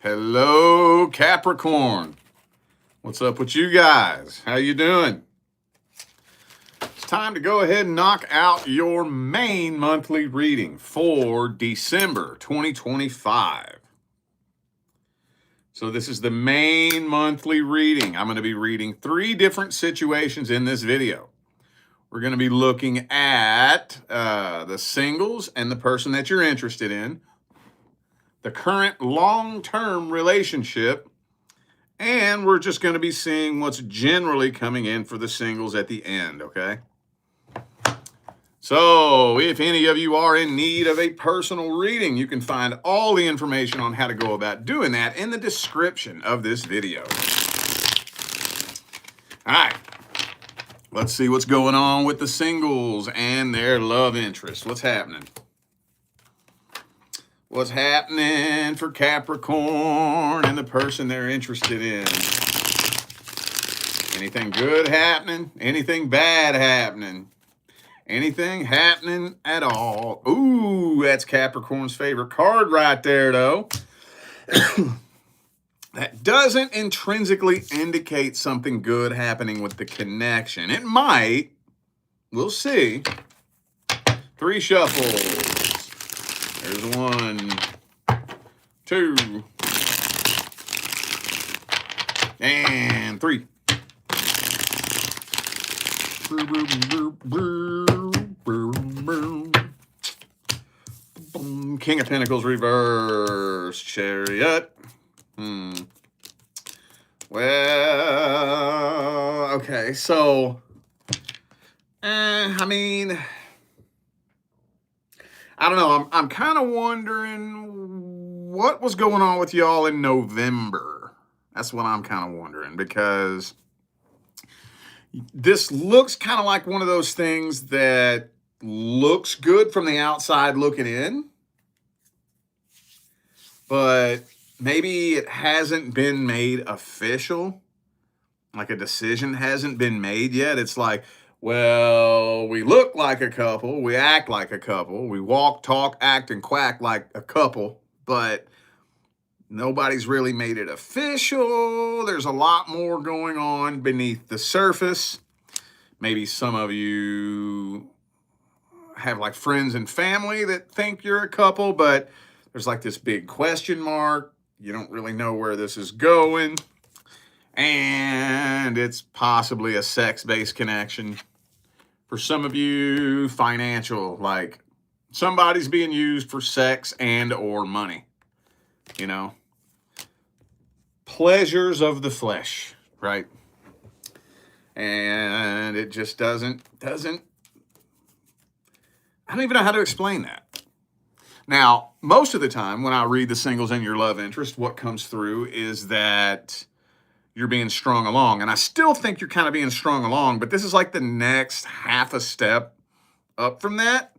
Hello, Capricorn. What's up with you guys? How you doing? It's time to go ahead and knock out your main monthly reading for December 2025. So this is the main monthly reading. I'm going to be reading 3 different situations in this video. We're going to be looking at the singles and the person that you're interested in, the current long-term relationship, and we're just going to be seeing what's generally coming in for the singles at the end, okay? So if any of you are in need of a personal reading, you can find all the information on how to go about doing that in the description of this video. All right, let's see what's going on with the singles and their love interest. What's happening? What's happening for Capricorn and the person they're interested in? Anything good happening? Anything bad happening? Anything happening at all? Ooh, that's Capricorn's favorite card right there, though. That doesn't intrinsically indicate something good happening with the connection. It might. We'll see. 3 shuffles. There's 1, 2, and 3. King of Pentacles reverse, Chariot. Well, okay, so, I mean, I don't know. I'm kind of wondering what was going on with y'all in November. That's what I'm kind of wondering, because this looks kind of like one of those things that looks good from the outside looking in, but maybe it hasn't been made official. Like a decision hasn't been made yet. It's like, well, we look like a couple, we act like a couple, we walk, talk, act, and quack like a couple, but nobody's really made it official. There's a lot more going on beneath the surface. Maybe some of you have like friends and family that think you're a couple, but there's like this big question mark. You don't really know where this is going. And it's possibly a sex-based connection. For some of you, financial, like somebody's being used for sex and or money, you know, pleasures of the flesh, right? And it just doesn't, I don't even know how to explain that. Now, most of the time when I read the singles and your love interest, what comes through is that you're being strung along. And I still think you're kind of being strung along, but this is like the next half a step up from that.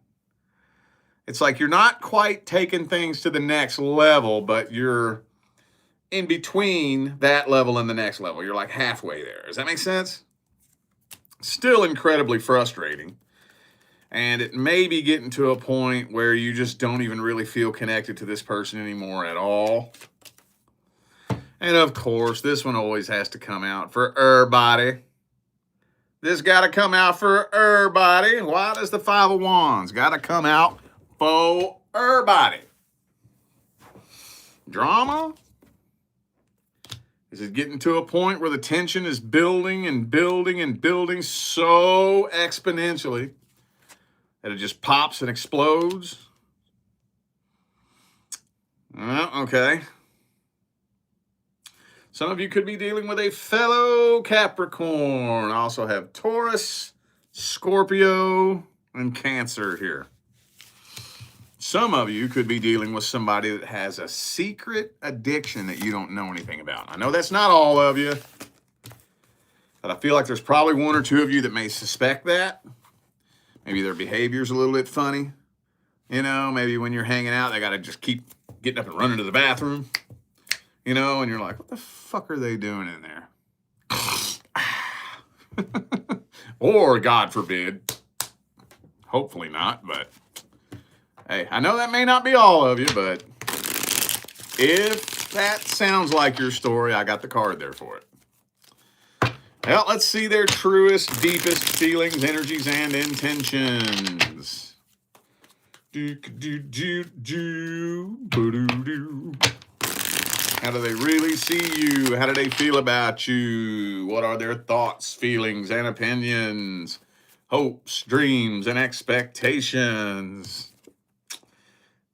It's like you're not quite taking things to the next level, but you're in between that level and the next level. You're like halfway there. Does that make sense? Still incredibly frustrating. And it may be getting to a point where you just don't even really feel connected to this person anymore at all. And of course, this one always has to come out for everybody. This got to come out for everybody. Why does the 5 of Wands got to come out for everybody? Drama? Is it getting to a point where the tension is building and building and building so exponentially that it just pops and explodes? Okay. Some of you could be dealing with a fellow Capricorn. I also have Taurus, Scorpio, and Cancer here. Some of you could be dealing with somebody that has a secret addiction that you don't know anything about. I know that's not all of you, but I feel like there's probably 1 or 2 of you that may suspect that. Maybe their behavior's a little bit funny. You know, maybe when you're hanging out, they got to just keep getting up and running to the bathroom. You know, and you're like, what the fuck are they doing in there? Or, God forbid, hopefully not, but hey, I know that may not be all of you, but if That sounds like your story. I got the card there for it. Well, let's see their truest, deepest feelings, energies, and intentions. How do they really see you? How do they feel about you? What are their thoughts, feelings, and opinions? Hopes, dreams, and expectations?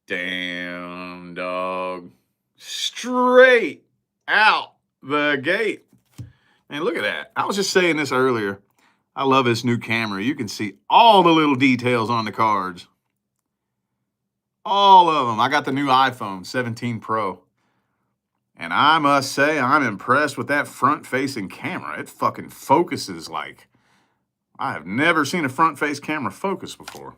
Damn, dog. Straight out the gate. Man, look at that. I was just saying this earlier. I love this new camera. You can see all the little details on the cards. All of them. I got the new iPhone 17 Pro. And I must say, I'm impressed with that front-facing camera. It fucking focuses like I have never seen a front-face camera focus before.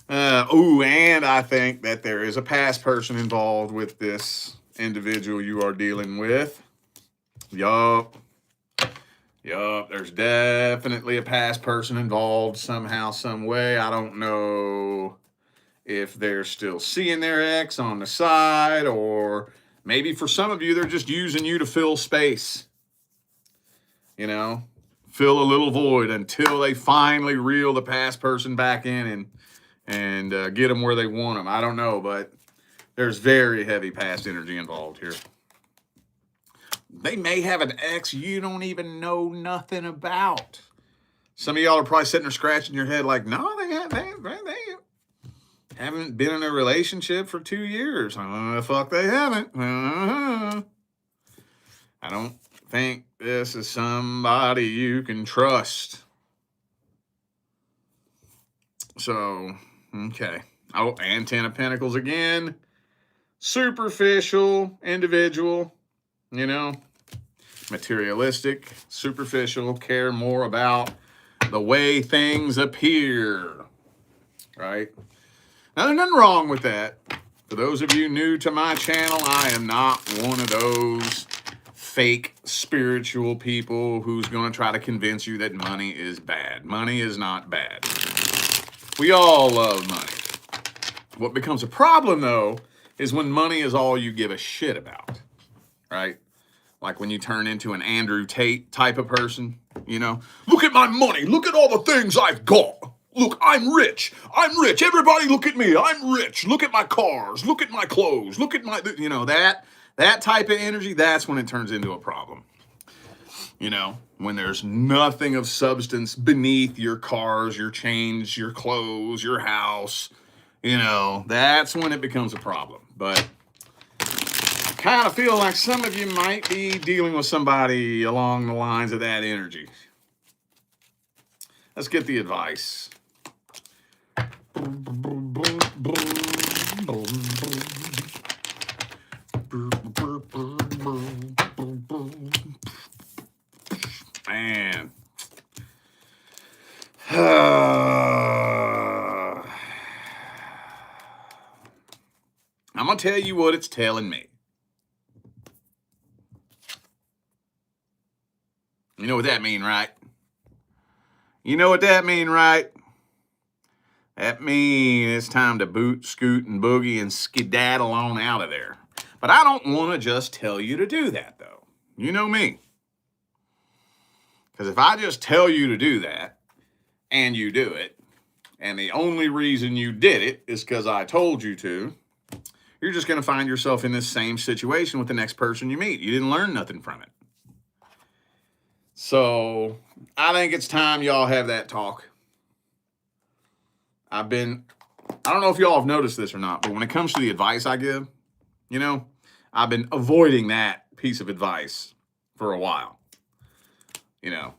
And I think that there is a past person involved with this individual you are dealing with. Yup, there's definitely a past person involved somehow, some way. I don't know if they're still seeing their ex on the side, or maybe for some of you, they're just using you to fill space. You know, fill a little void until they finally reel the past person back in and get them where they want them. I don't know, but there's very heavy past energy involved here. They may have an ex you don't even know nothing about. Some of y'all are probably sitting there scratching your head like, no, they haven't been in a relationship for 2 years. The fuck they haven't. I don't think this is somebody you can trust. So, okay. Oh, and 10 of Pentacles again. Superficial individual, you know, materialistic, superficial, care more about the way things appear, right? Now, there's nothing wrong with that. For those of you new to my channel, I am not one of those fake spiritual people who's going to try to convince you that money is bad. Money is not bad. We all love money. What becomes a problem, though, is when money is all you give a shit about, right? Like when you turn into an Andrew Tate type of person, you know? Look at my money. Look at all the things I've got. Look, I'm rich. I'm rich. Everybody look at me. I'm rich. Look at my cars. Look at my clothes. Look at my, you know, that type of energy, that's when it turns into a problem. You know, when there's nothing of substance beneath your cars, your chains, your clothes, your house, you know, that's when it becomes a problem. But I kind of feel like some of you might be dealing with somebody along the lines of that energy. Let's get the advice. Man. I'm going to tell you what it's telling me. You know what that mean, right? You know what that mean, right? That means it's time to boot, scoot, and boogie and skedaddle on out of there. But I don't want to just tell you to do that, though. You know me. Because if I just tell you to do that, and you do it, and the only reason you did it is because I told you to, you're just going to find yourself in this same situation with the next person you meet. You didn't learn nothing from it. So I think it's time y'all have that talk. I don't know if y'all have noticed this or not, but when it comes to the advice I give, you know, I've been avoiding that piece of advice for a while. You know,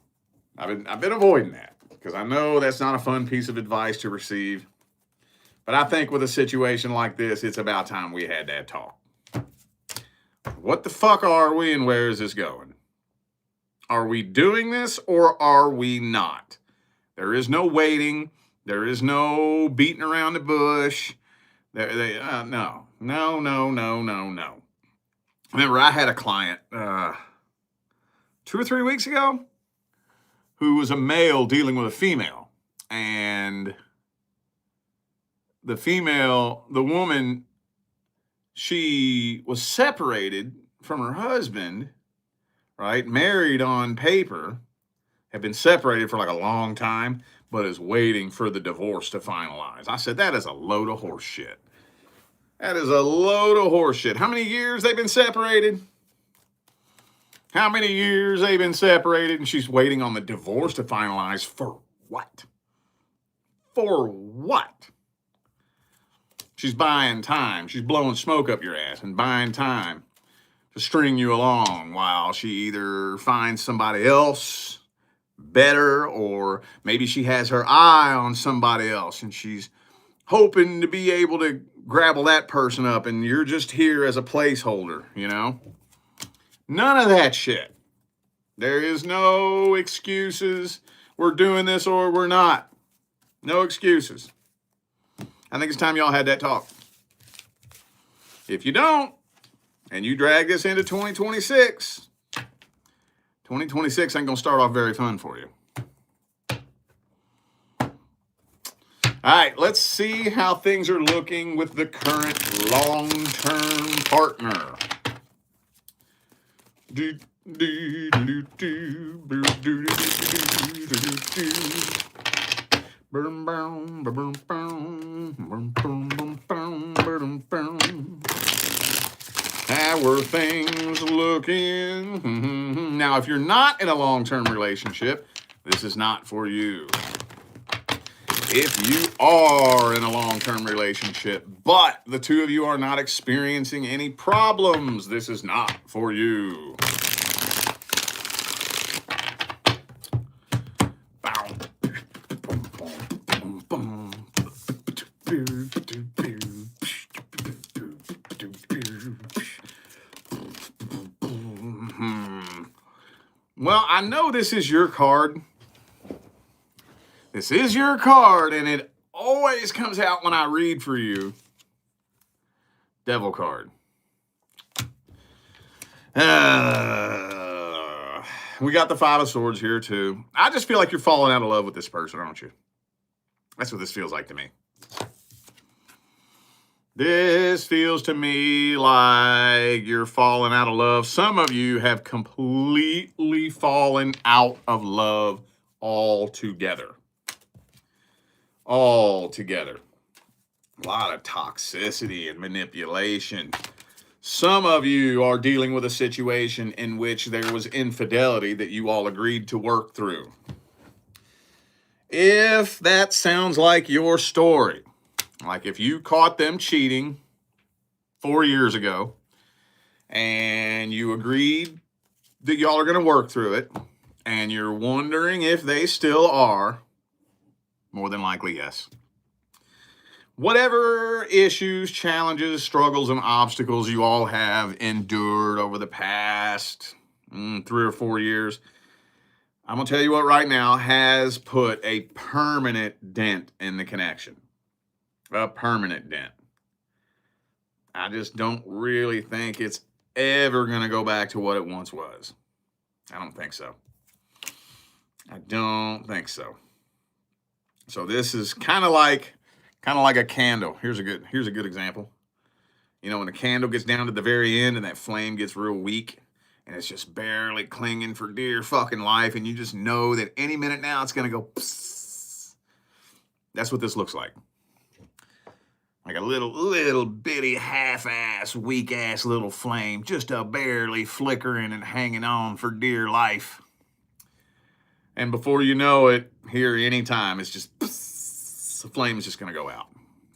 I've been avoiding that because I know that's not a fun piece of advice to receive. But I think with a situation like this, it's about time we had that talk. What the fuck are we and where is this going? Are we doing this or are we not? There is no waiting. There is no beating around the bush. No. Remember, I had a client 2 or 3 weeks ago who was a male dealing with a female. And the woman she was separated from her husband, right? Married on paper, have been separated for like a long time, but is waiting for the divorce to finalize. I said, that is a load of horse shit. That is a load of horse shit. How many years they've been separated? How many years they've been separated, and she's waiting on the divorce to finalize for what? For what? She's buying time. She's blowing smoke up your ass and buying time to string you along while she either finds somebody else better, or maybe she has her eye on somebody else and she's hoping to be able to grapple that person up, and you're just here as a placeholder, you know? None of that shit. There is no excuses. We're doing this or we're not. No excuses. I think it's time y'all had that talk. If you don't, and you drag this into 2026, 2026 ain't going to start off very fun for you. All right, let's see how things are looking with the current long-term partner. How are things looking? Now, if you're not in a long-term relationship, this is not for you. If you are in a long-term relationship, but the two of you are not experiencing any problems, this is not for you. Well, I know this is your card. This is your card, and it always comes out when I read for you. Devil card. We got the Five of Swords here, too. I just feel like you're falling out of love with this person, aren't you? That's what this feels like to me. This feels to me like you're falling out of love. Some of you have completely fallen out of love altogether. Altogether. A lot of toxicity and manipulation. Some of you are dealing with a situation in which there was infidelity that you all agreed to work through. If that sounds like your story, like if you caught them cheating 4 years ago and you agreed that y'all are going to work through it and you're wondering if they still are, more than likely, yes. Whatever issues, challenges, struggles, and obstacles you all have endured over the past 3 or 4 years, I'm going to tell you what right now has put a permanent dent in the connection. A permanent dent. I just don't really think it's ever going to go back to what it once was. I don't think so. I don't think so. So this is kind of like a candle. Here's a good example. You know, when a candle gets down to the very end and that flame gets real weak and it's just barely clinging for dear fucking life, and you just know that any minute now it's going to go psst. That's what this looks like. Like a little bitty half-ass, weak-ass little flame, just a barely flickering and hanging on for dear life. And before you know it, here anytime, it's just psst, the flame is just going to go out.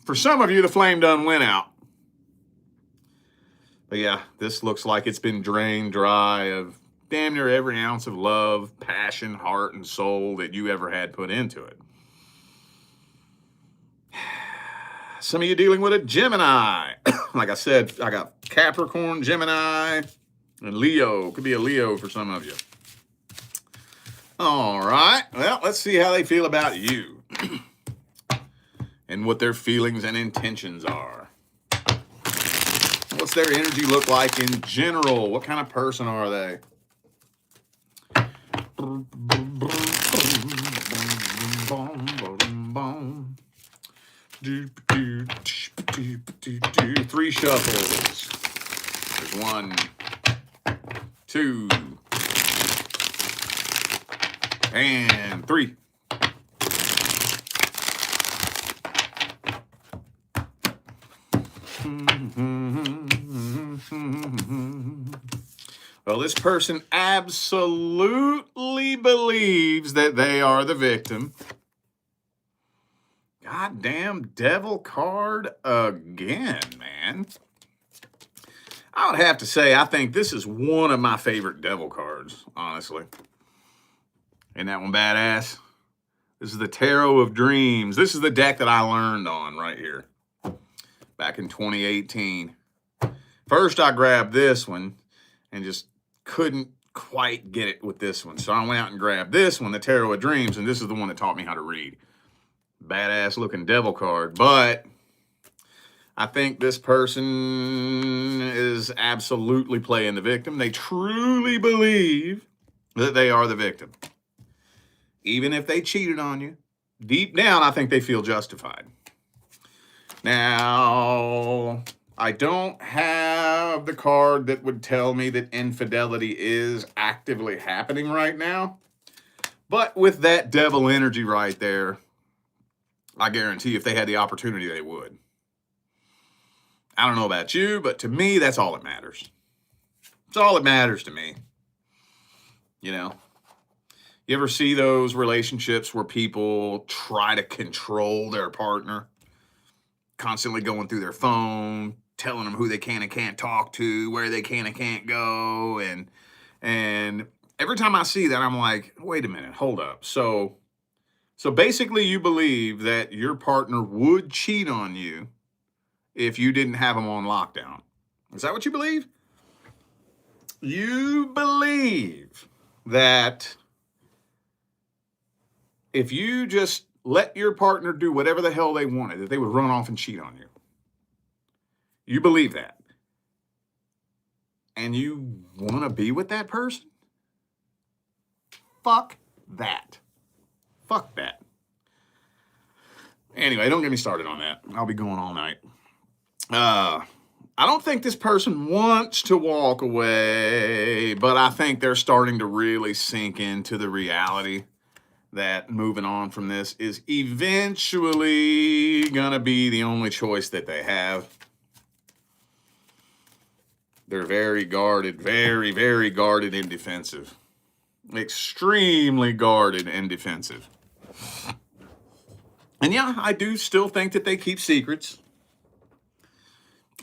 For some of you, the flame done went out. But yeah, this looks like it's been drained dry of damn near every ounce of love, passion, heart, and soul that you ever had put into it. Some of you dealing with a Gemini. Like I said, I got Capricorn, Gemini, and Leo. Could be a Leo for some of you. All right. Well, let's see how they feel about you and what their feelings and intentions are. What's their energy look like in general? What kind of person are they? Three shuffles. There's 1, 2, and 3. Well, this person absolutely believes that they are the victim. Goddamn devil card again, man. I would have to say, I think this is one of my favorite devil cards, honestly. Ain't that one badass? This is the Tarot of Dreams. This is the deck that I learned on right here back in 2018. First, I grabbed this one and just couldn't quite get it with this one. So I went out and grabbed this one, the Tarot of Dreams, and this is the one that taught me how to read. Badass looking devil card, but I think this person is absolutely playing the victim. They truly believe that they are the victim. Even if they cheated on you, deep down, I think they feel justified. Now, I don't have the card that would tell me that infidelity is actively happening right now. But with that devil energy right there, I guarantee if they had the opportunity, they would. I don't know about you, but to me, that's all that matters. It's all that matters to me. You know? You ever see those relationships where people try to control their partner? Constantly going through their phone, telling them who they can and can't talk to, where they can and can't go. And every time I see that, I'm like, wait a minute, hold up. So basically you believe that your partner would cheat on you if you didn't have them on lockdown. Is that what you believe? You believe that if you just let your partner do whatever the hell they wanted, that they would run off and cheat on you. You believe that. And you want to be with that person? Fuck that. Fuck that. Anyway, don't get me started on that. I'll be going all night. I don't think this person wants to walk away, but I think they're starting to really sink into the reality that moving on from this is eventually gonna be the only choice that they have. They're very guarded, very, very guarded and defensive. Extremely guarded and defensive. And yeah, I do still think that they keep secrets.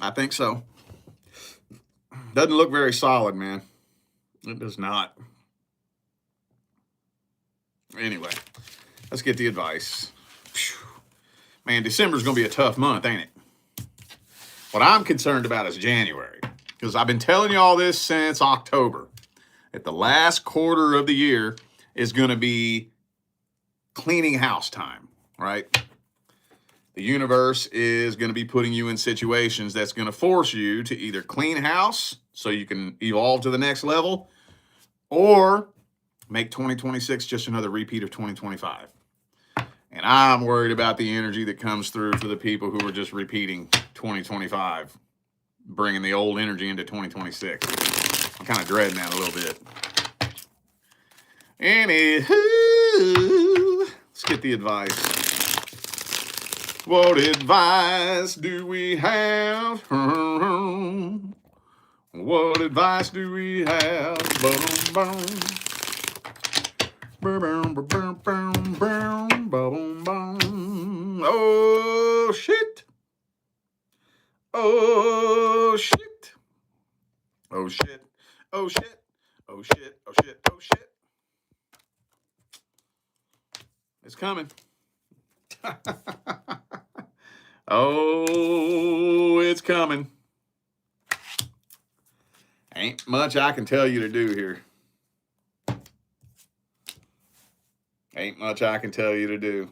I think so. Doesn't look very solid, man. It does not. Anyway, let's get the advice. Man, December's going to be a tough month, ain't it? What I'm concerned about is January, because I've been telling you all this since October, that the last quarter of the year is going to be cleaning house time, right? The universe is going to be putting you in situations that's going to force you to either clean house so you can evolve to the next level, or make 2026 just another repeat of 2025. And I'm worried about the energy that comes through for the people who are just repeating 2025, bringing the old energy into 2026. I'm kind of dreading that a little bit. Anywho, let's get the advice. What advice do we have? What advice do we have? Oh, shit. Oh, shit. Oh, shit. Oh, shit. Oh, shit. Oh, shit. Oh, shit. It's coming. Oh, it's coming. Ain't much I can tell you to do here. Ain't much I can tell you to do.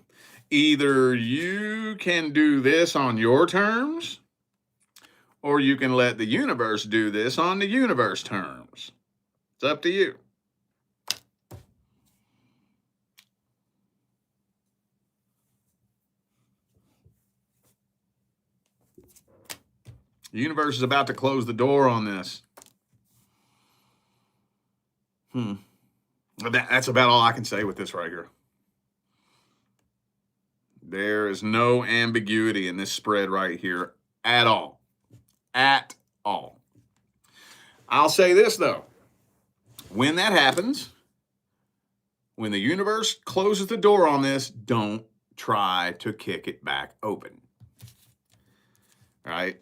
Either you can do this on your terms, or you can let the universe do this on the universe terms. It's up to you. The universe is about to close the door on this. That's about all I can say with this right here. There is no ambiguity in this spread right here at all. At all. I'll say this, though. When that happens, when the universe closes the door on this, don't try to kick it back open. All right?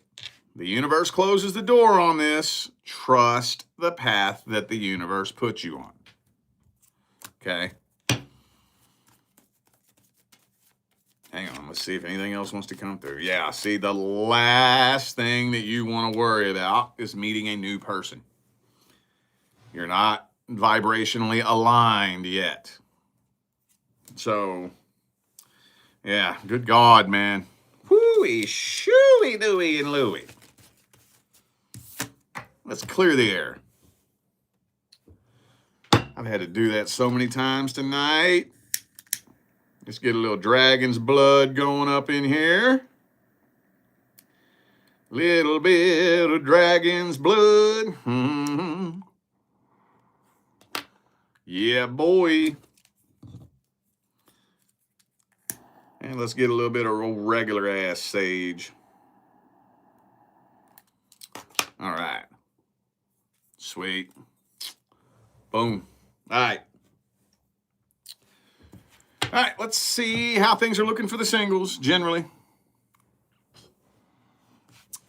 The universe closes the door on this. Trust the path that the universe puts you on. Okay? Hang on, let's see if anything else wants to come through. Yeah, see, the last thing that you want to worry about is meeting a new person. You're not vibrationally aligned yet. So, yeah, good God, man. Whoo-wee, shoo-wee, doo-wee, and loo-wee. Let's clear the air. I've had to do that so many times tonight. Let's get a little dragon's blood going up in here. Little bit of dragon's blood. Mm-hmm. Yeah, boy. And let's get a little bit of regular ass sage. All right. Sweet. Boom. All right. All right, let's see how things are looking for the singles, generally.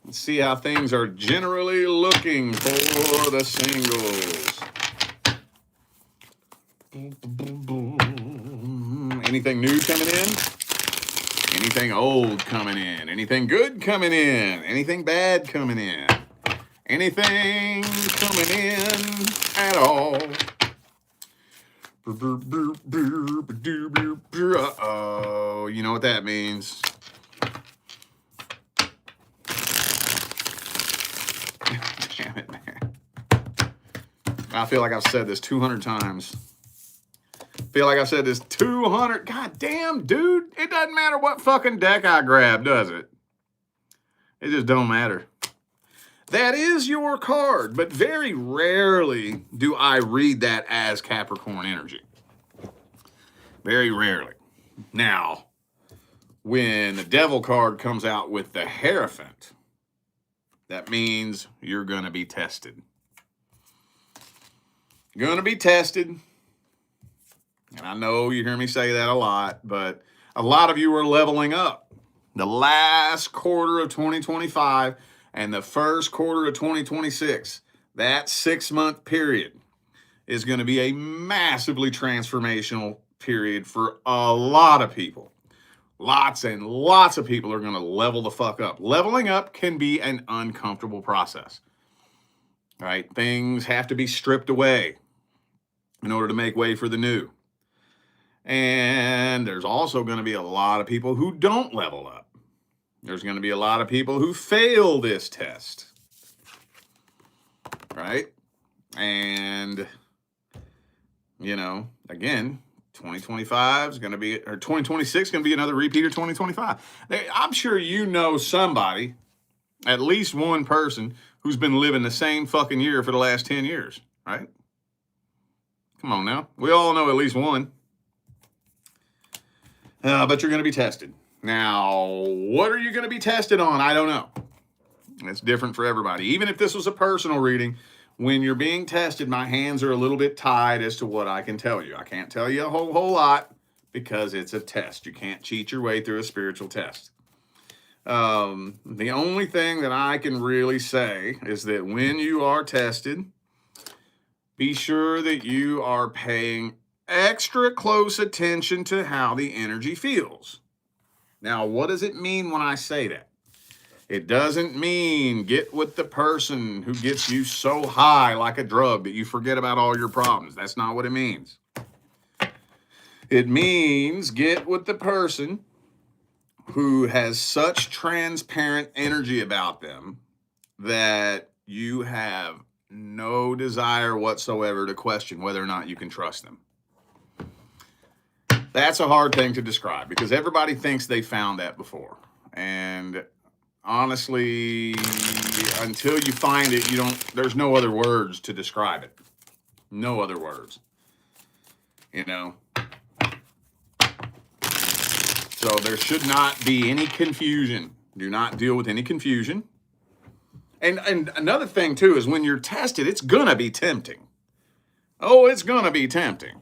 Let's see how things are generally looking for the singles. Anything new coming in? Anything old coming in? Anything good coming in? Anything bad coming in? Anything coming in at all? Uh-oh, you know what that means. Damn it, man. I feel like I've said this 200 times. Feel like I've said this 200. God damn, dude. It doesn't matter what fucking deck I grab, does it? It just don't matter. That is your card, but very rarely do I read that as Capricorn energy. Very rarely. Now, when the Devil card comes out with the Hierophant, that means you're going to be tested. Going to be tested. And I know you hear me say that a lot, but a lot of you are leveling up. The last quarter of 2025 and the first quarter of 2026, that 6-month period is going to be a massively transformational period for a lot of people. Lots and lots of people are going to level the fuck up. Leveling up can be an uncomfortable process. All right? Things have to be stripped away in order to make way for the new. And there's also going to be a lot of people who don't level up. There's going to be a lot of people who fail this test. Right? And, you know, again, 2025 is going to be, or 2026 is going to be another repeat of 2025. I'm sure you know somebody, at least one person, who's been living the same fucking year for the last 10 years. Right? Come on now. We all know at least one. But you're going to be tested. Now, what are you going to be tested on? I don't know. It's different for everybody. Even if this was a personal reading, when you're being tested, my hands are a little bit tied as to what I can tell you. I can't tell you a whole lot because it's a test. You can't cheat your way through a spiritual test. The only thing that I can really say is that when you are tested, be sure that you are paying extra close attention to how the energy feels. Now, what does it mean when I say that? It doesn't mean get with the person who gets you so high like a drug that you forget about all your problems. That's not what it means. It means get with the person who has such transparent energy about them that you have no desire whatsoever to question whether or not you can trust them. That's a hard thing to describe because everybody thinks they found that before. And honestly, until you find it, there's no other words to describe it. No other words. You know? So there should not be any confusion. Do not deal with any confusion. And another thing, too, is when you're tested, it's going to be tempting. Oh, it's going to be tempting.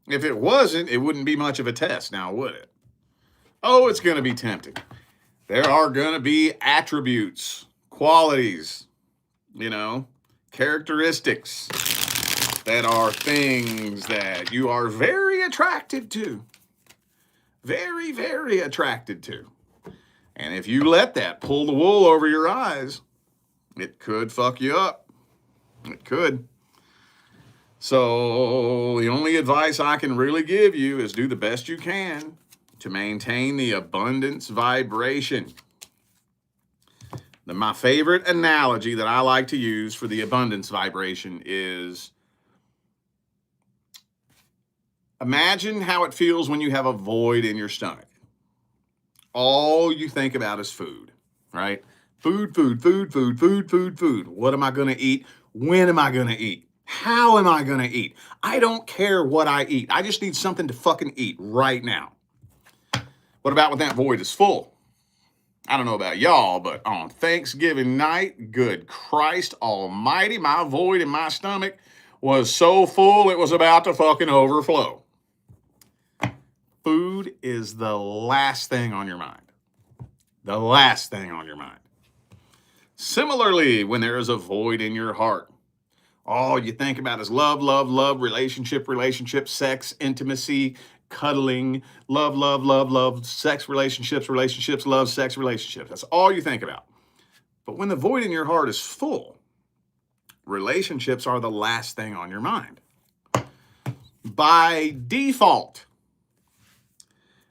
If it wasn't, it wouldn't be much of a test now, would it? Oh, it's going to be tempting. There are going to be attributes, qualities, characteristics that are things that you are very attracted to. Very, very attracted to. And if you let that pull the wool over your eyes, it could fuck you up. It could. So the only advice I can really give you is do the best you can to maintain the abundance vibration. My favorite analogy that I like to use for the abundance vibration is, imagine how it feels when you have a void in your stomach. All you think about is food, right? Food, food, food, food, food, food, food. What am I going to eat? When am I going to eat? How am I going to eat? I don't care what I eat. I just need something to fucking eat right now. What about when that void is full? I don't know about y'all, but on Thanksgiving night, good Christ almighty, my void in my stomach was so full it was about to fucking overflow. Food is the last thing on your mind. The last thing on your mind. Similarly, when there is a void in your heart, all you think about is love, love, love, relationship, sex, intimacy, cuddling, love, love, love, love, sex, relationships, love, sex, relationships. That's all you think about. But when the void in your heart is full, relationships are the last thing on your mind. By default.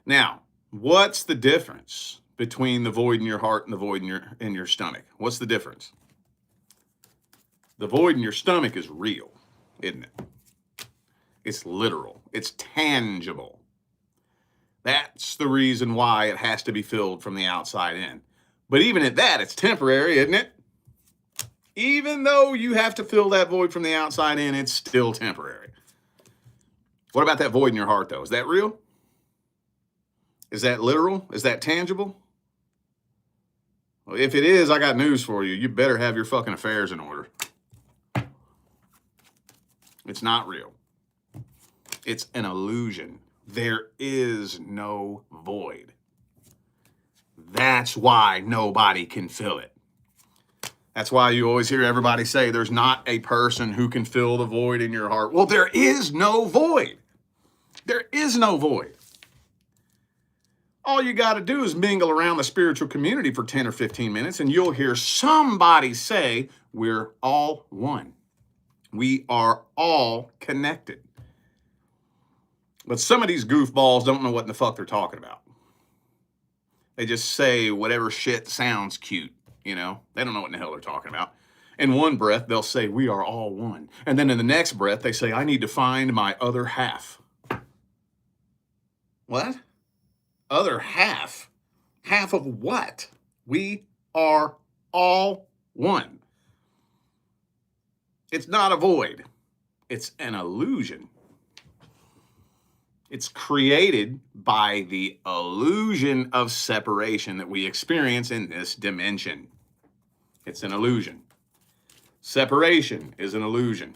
Now, what's the difference between the void in your heart and the void in your stomach? What's the difference? The void in your stomach is real, isn't it? It's literal. It's tangible. That's the reason why it has to be filled from the outside in. But even at that, it's temporary, isn't it? Even though you have to fill that void from the outside in, it's still temporary. What about that void in your heart, though? Is that real? Is that literal? Is that tangible? Well, if it is, I got news for you. You better have your fucking affairs in order. It's not real. It's an illusion. There is no void. That's why nobody can fill it. That's why you always hear everybody say there's not a person who can fill the void in your heart. Well, there is no void. There is no void. All you got to do is mingle around the spiritual community for 10 or 15 minutes and you'll hear somebody say, we're all one. We are all connected. But some of these goofballs don't know what in the fuck they're talking about. They just say whatever shit sounds cute, They don't know what in the hell they're talking about. In one breath, they'll say, we are all one. And then in the next breath, they say, I need to find my other half. What? Other half? Half of what? We are all one. It's not a void. It's an illusion. It's created by the illusion of separation that we experience in this dimension. It's an illusion. Separation is an illusion.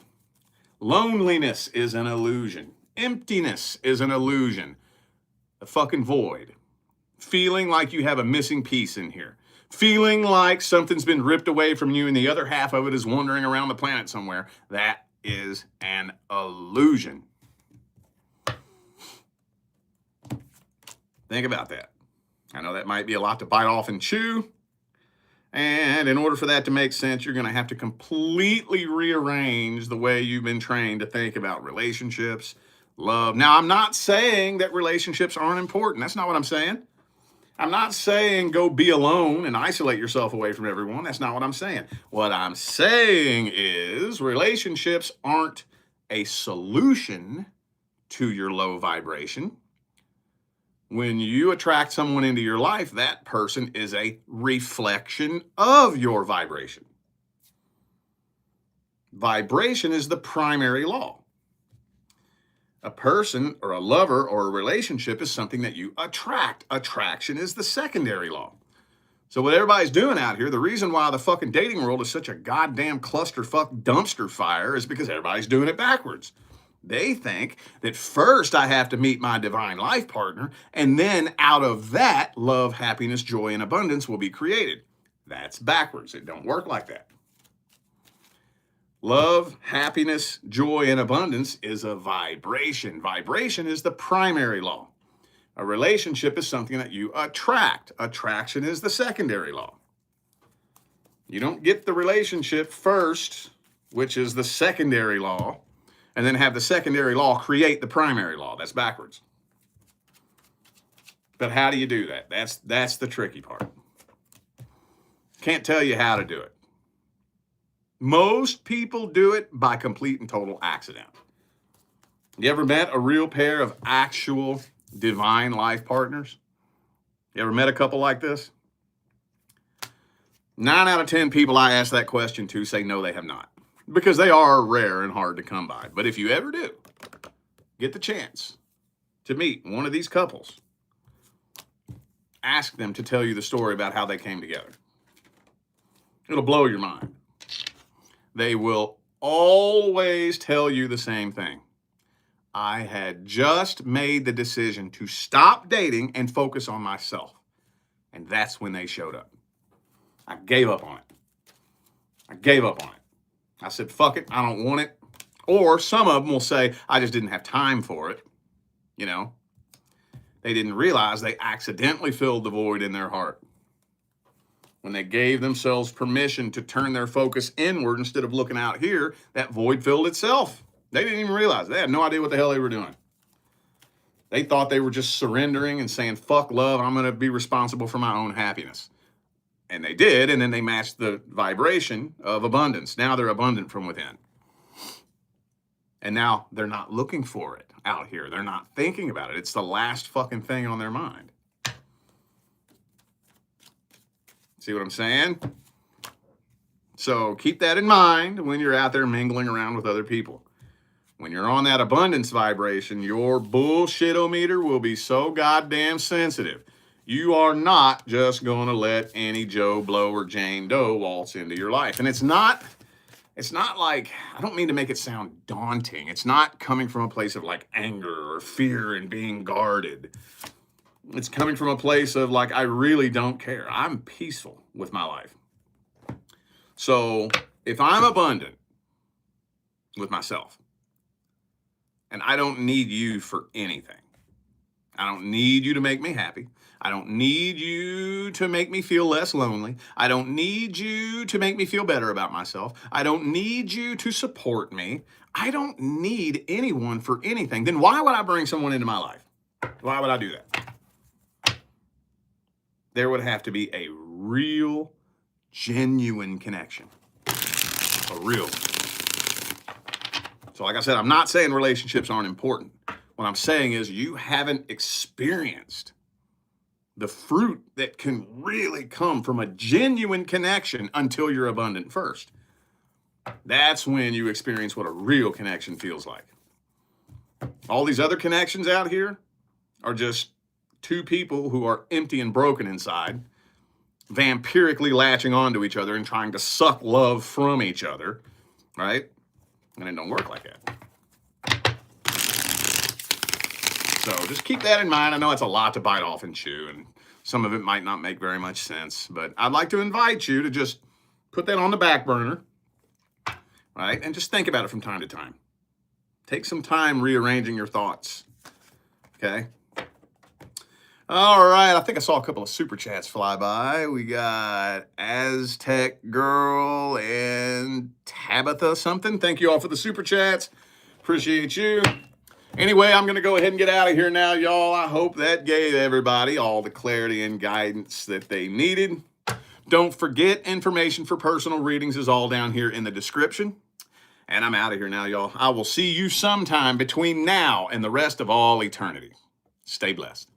Loneliness is an illusion. Emptiness is an illusion. A fucking void. Feeling like you have a missing piece in here. Feeling like something's been ripped away from you and the other half of it is wandering around the planet somewhere. That is an illusion. Think about that. I know that might be a lot to bite off and chew. And in order for that to make sense, you're going to have to completely rearrange the way you've been trained to think about relationships, love. Now, I'm not saying that relationships aren't important. That's not what I'm saying. I'm not saying go be alone and isolate yourself away from everyone. That's not what I'm saying. What I'm saying is relationships aren't a solution to your low vibration. When you attract someone into your life, that person is a reflection of your vibration. Vibration is the primary law. A person or a lover or a relationship is something that you attract. Attraction is the secondary law. So what everybody's doing out here, the reason why the fucking dating world is such a goddamn clusterfuck dumpster fire is because everybody's doing it backwards. They think that first I have to meet my divine life partner, and then out of that, love, happiness, joy, and abundance will be created. That's backwards. It don't work like that. Love, happiness, joy, and abundance is a vibration. Vibration is the primary law. A relationship is something that you attract. Attraction is the secondary law. You don't get the relationship first, which is the secondary law, and then have the secondary law create the primary law. That's backwards. But how do you do that? That's the tricky part. Can't tell you how to do it. Most people do it by complete and total accident. You ever met a real pair of actual divine life partners? You ever met a couple like this? 9 out of 10 people I ask that question to say no, they have not. Because they are rare and hard to come by. But if you ever do, get the chance to meet one of these couples, ask them to tell you the story about how they came together. It'll blow your mind. They will always tell you the same thing. I had just made the decision to stop dating and focus on myself. And that's when they showed up. I gave up on it. I said, fuck it, I don't want it. Or some of them will say, I just didn't have time for it. You know, they didn't realize they accidentally filled the void in their heart. When they gave themselves permission to turn their focus inward instead of looking out here, that void filled itself. They didn't even realize. They had no idea what the hell they were doing. They thought they were just surrendering and saying, fuck love, I'm going to be responsible for my own happiness. And they did, and then they matched the vibration of abundance. Now they're abundant from within. And now they're not looking for it out here. They're not thinking about it. It's the last fucking thing on their mind. See what I'm saying? So keep that in mind when you're out there mingling around with other people. When you're on that abundance vibration, your bullshit-o-meter will be so goddamn sensitive. You are not just going to let any Joe Blow or Jane Doe waltz into your life. And it's not like, I don't mean to make it sound daunting. It's not coming from a place of like anger or fear and being guarded. It's coming from a place of like, I really don't care. I'm peaceful with my life. So if I'm abundant with myself and I don't need you for anything, I don't need you to make me happy. I don't need you to make me feel less lonely. I don't need you to make me feel better about myself. I don't need you to support me. I don't need anyone for anything. Then why would I bring someone into my life? Why would I do that? There would have to be a real, genuine connection. A real one. So like I said, I'm not saying relationships aren't important. What I'm saying is you haven't experienced the fruit that can really come from a genuine connection until you're abundant first. That's when you experience what a real connection feels like. All these other connections out here are just two people who are empty and broken inside, vampirically latching onto each other and trying to suck love from each other, right? And it don't work like that. So just keep that in mind. I know it's a lot to bite off and chew, and some of it might not make very much sense, but I'd like to invite you to just put that on the back burner, right? And just think about it from time to time. Take some time rearranging your thoughts, okay? All right, I think I saw a couple of super chats fly by. We got Aztec Girl and Tabitha something. Thank you all for the super chats. Appreciate you. Anyway, I'm going to go ahead and get out of here now, y'all. I hope that gave everybody all the clarity and guidance that they needed. Don't forget, information for personal readings is all down here in the description. And I'm out of here now, y'all. I will see you sometime between now and the rest of all eternity. Stay blessed.